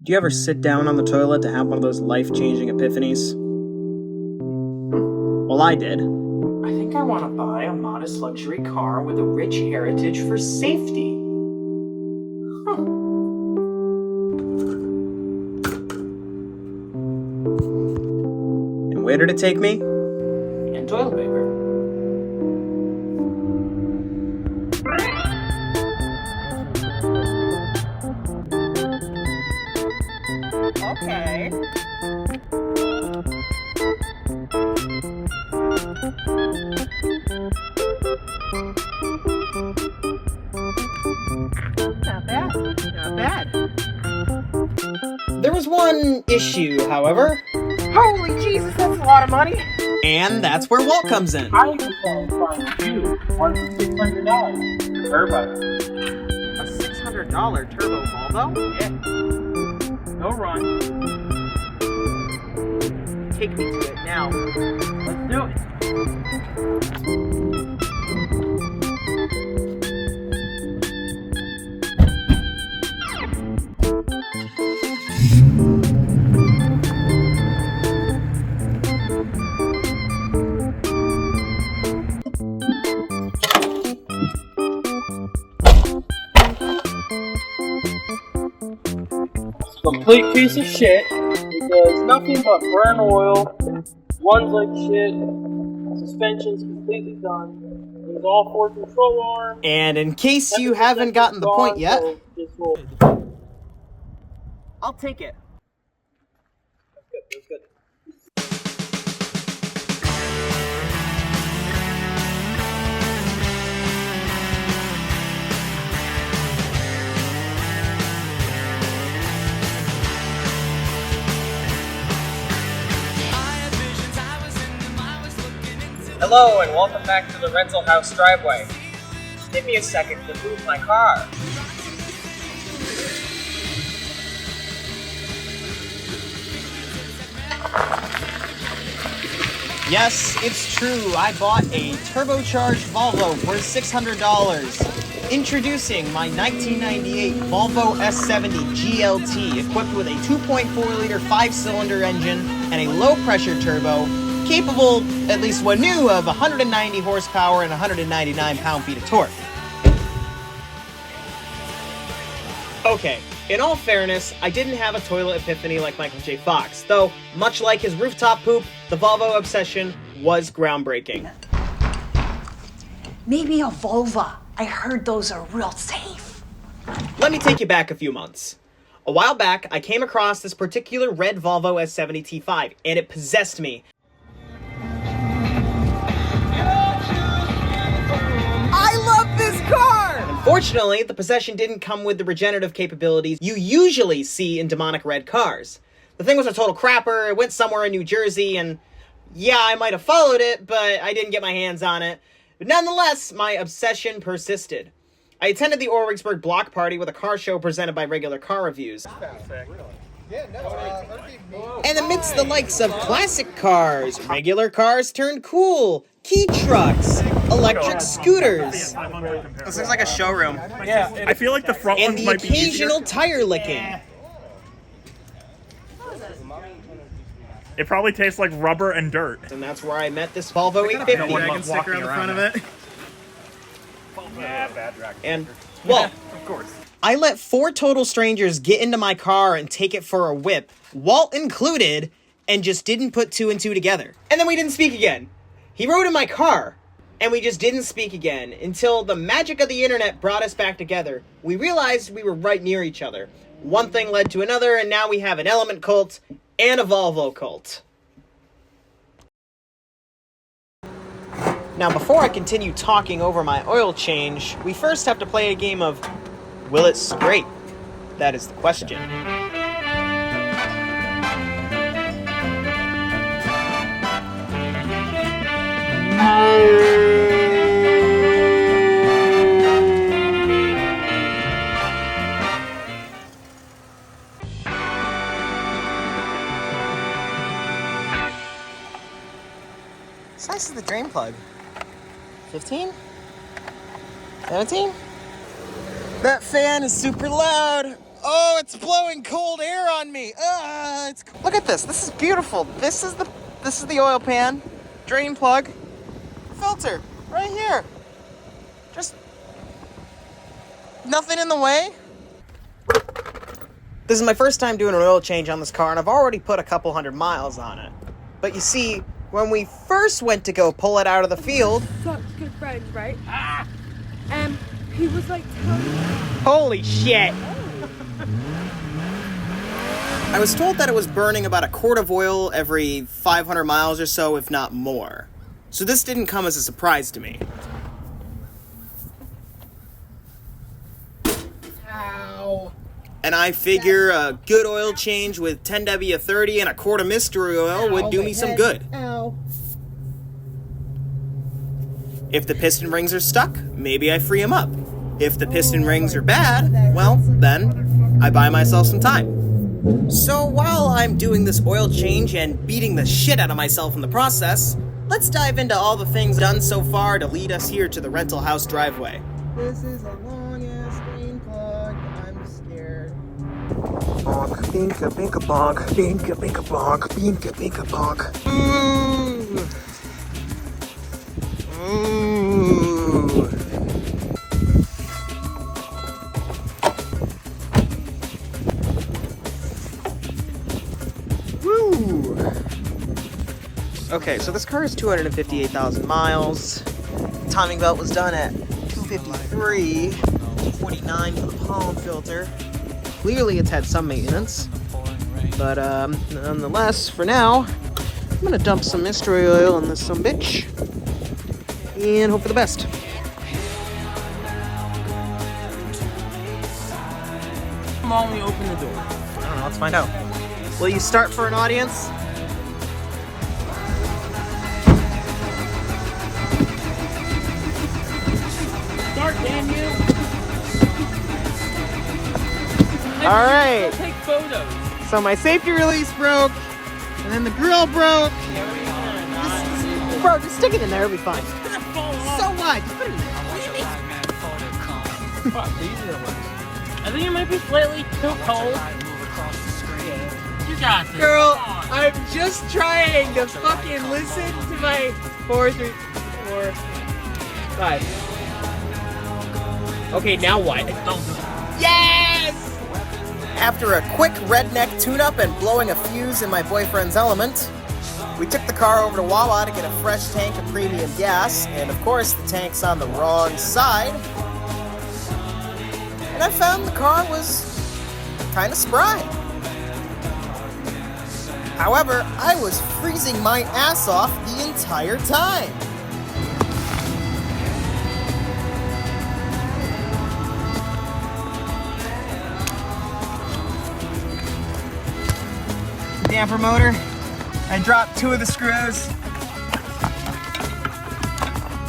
Do you ever sit down on the toilet to have one of those life-changing epiphanies? Well, I did. I think I want to buy a modest luxury car with a rich heritage for safety. And where did it take me? And toilet paper. Okay. Not bad. Not bad. There was one issue, however. Holy Jesus, that's a lot of money! And that's where Walt comes in. I was qualified to do one for $600. Turbo. A $600 turbo Volvo? Yeah. No run. Take me to it now. Let's do it. Complete piece of shit. It does nothing but burn oil, runs like shit, suspension's completely done. There's all 4 control arms. And in case you haven't gotten the point yet, I'll take it. That's good, that's good. Hello and welcome back to the rental house driveway. Just give me a second to move my car. Yes, it's true. I bought a turbocharged Volvo for $600. Introducing my 1998 Volvo S70 GLT, equipped with a 2.4-liter 5-cylinder engine and a low-pressure turbo, capable, at least when new, of 190 horsepower and 199 pound-feet of torque. Okay, in all fairness, I didn't have a toilet epiphany like Michael J. Fox, though, much like his rooftop poop, the Volvo obsession was groundbreaking. Maybe a Volvo. I heard those are real safe. Let me take you back a few months. A while back, I came across this particular red Volvo S70 T5, and it possessed me. I love this car! Unfortunately, the possession didn't come with the regenerative capabilities you usually see in demonic red cars. The thing was a total crapper, it went somewhere in New Jersey, and yeah, I might have followed it, but I didn't get my hands on it. But nonetheless, my obsession persisted. I attended the Orwigsburg block party with a car show presented by Regular Car Reviews. And amidst the likes of classic cars, regular cars turned cool, key trucks, electric scooters. This looks like a showroom. Yeah, I feel like the front And ones the might be easier. occasional tire licking. It probably tastes like rubber and dirt. And that's where I met this Volvo 850. Dragon sticker on the front of it. And, well, Of course. I let 4 total strangers get into my car and take it for a whip, Walt included, and just didn't put 2 and 2 together. And then we didn't speak again. He rode in my car, and we just didn't speak again until the magic of the internet brought us back together. We realized we were right near each other. One thing led to another, and now we have an Element cult and a Volvo cult. Now, before I continue talking over my oil change, we first have to play a game of will it scrape? That is the question. Size of the drain plug. 15? 17? That fan is super loud. Oh, it's blowing cold air on me. Look at this. This is beautiful. This is the oil pan, drain plug, filter right here. Just nothing in the way. This is my first time doing an oil change on this car, and I've already put a couple 100 miles on it. But you see, when we first went to go pull it out of the field... Such good friends, right? He was like telling me... Holy shit! I was told that it was burning about a quart of oil every 500 miles or so, if not more. So this didn't come as a surprise to me. Ow. And I figure a good oil change with 10W30 and a quart of mystery oil would do me some good. Ow. If the piston rings are stuck, maybe I free them up. If the piston rings are bad, well, then I buy myself some time. So while I'm doing this oil change and beating the shit out of myself in the process, let's dive into all the things done so far to lead us here to the rental house driveway. This is a long-ass drain plug. I'm scared. Bonk, binka, binka, bonk, binka, binka, bonk, binka, binka, bonk. Ooh. Woo! Okay, so this car is 258,000 miles. Timing belt was done at 253, 49 for the pollen filter. Clearly it's had some maintenance, but nonetheless, for now, I'm gonna dump some mystery oil in this sumbitch and hope for the best. Come on, we open the door. I don't know, let's find out. Will you start for an audience? Start, damn you! All right. Take photos. So my safety release broke, and then the grill broke. Bro, just stick it in there, it'll be fine. So what? Just put it in there. Fuck, these are the ones. I think it might be slightly too cold. You got this. Girl, I'm just trying to fucking listen to my 4, 3, 4, 5. Okay, now what? Yes! After a quick redneck tune-up and blowing a fuse in my boyfriend's Element, we took the car over to Wawa to get a fresh tank of premium gas, and of course the tank's on the wrong side. And I found the car was kind of spry. However, I was freezing my ass off the entire time. Damper motor. I dropped 2 of the screws.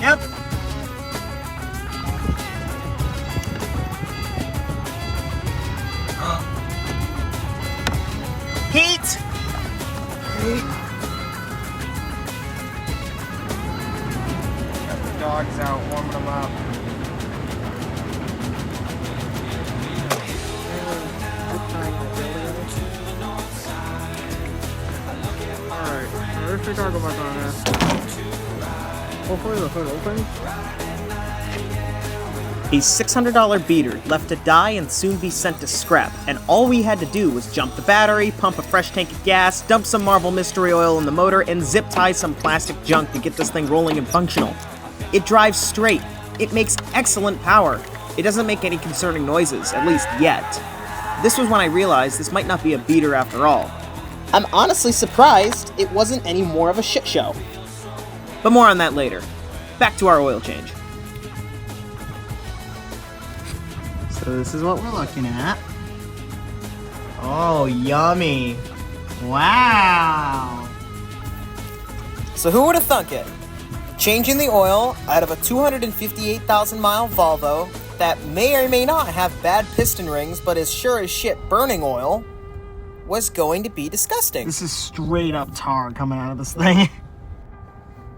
Yep. Heat. Got the dogs out, warming them up. Alright, let's take our go back on there. Hopefully the hood opens. A $600 beater left to die and soon be sent to scrap, and all we had to do was jump the battery, pump a fresh tank of gas, dump some Marvel mystery oil in the motor, and zip tie some plastic junk to get this thing rolling and functional. It drives straight. It makes excellent power. It doesn't make any concerning noises, at least yet. This was when I realized this might not be a beater after all. I'm honestly surprised it wasn't any more of a shit show. But more on that later. Back to our oil change. So this is what we're looking at. Oh, yummy. Wow. So who would have thunk it? Changing the oil out of a 258,000 mile Volvo that may or may not have bad piston rings but is sure as shit burning oil was going to be disgusting. This is straight up tar coming out of this thing.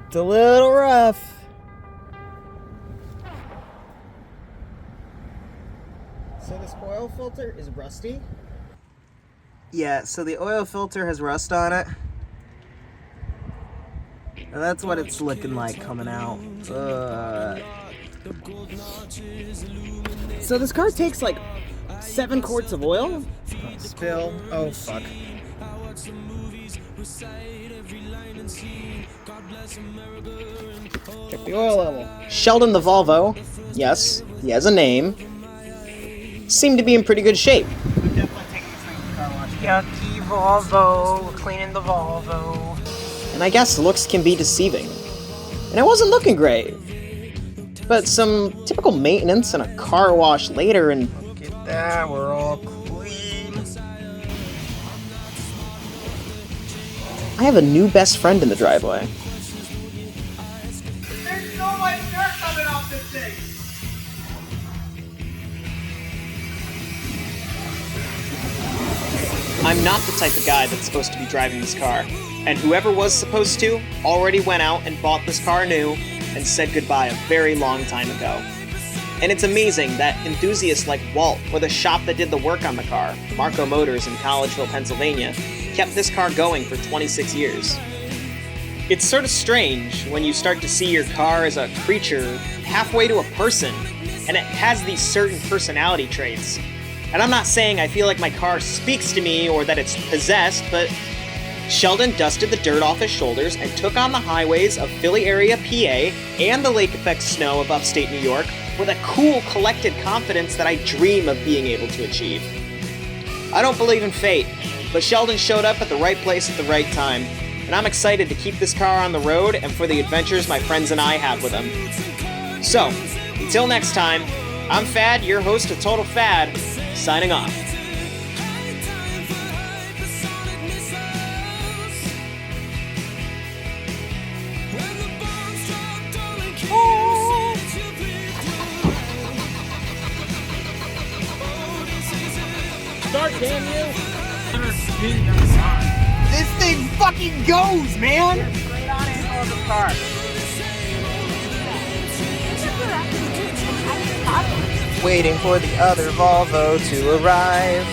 It's a little rough. So this oil oil filter is rusty. Yeah, so the oil filter has rust on it. And that's what it's looking like coming out. So this car takes like 7 quarts of oil? Spill. Oh, fuck. Check the oil level. Sheldon the Volvo. Yes, he has a name. Seemed to be in pretty good shape. Yucky Volvo, cleaning the Volvo. And I guess looks can be deceiving. And it wasn't looking great. But some typical maintenance and a car wash later, and look at that, we're all clean. I have a new best friend in the driveway. There's so much dirt coming off this thing! I'm not the type of guy that's supposed to be driving this car. And whoever was supposed to already went out and bought this car new and said goodbye a very long time ago. And it's amazing that enthusiasts like Walt, or the shop that did the work on the car, Marco Motors in Collegeville, Pennsylvania, kept this car going for 26 years. It's sort of strange when you start to see your car as a creature halfway to a person, and it has these certain personality traits. And I'm not saying I feel like my car speaks to me or that it's possessed, but Sheldon dusted the dirt off his shoulders and took on the highways of Philly area PA and the lake effect snow of upstate New York with a cool, collected confidence that I dream of being able to achieve. I don't believe in fate, but Sheldon showed up at the right place at the right time, and I'm excited to keep this car on the road and for the adventures my friends and I have with him. So, until next time, I'm Fad, your host of Total Fad, signing off. Start, damn you! This thing fucking goes, man! Waiting for the other Volvo to arrive.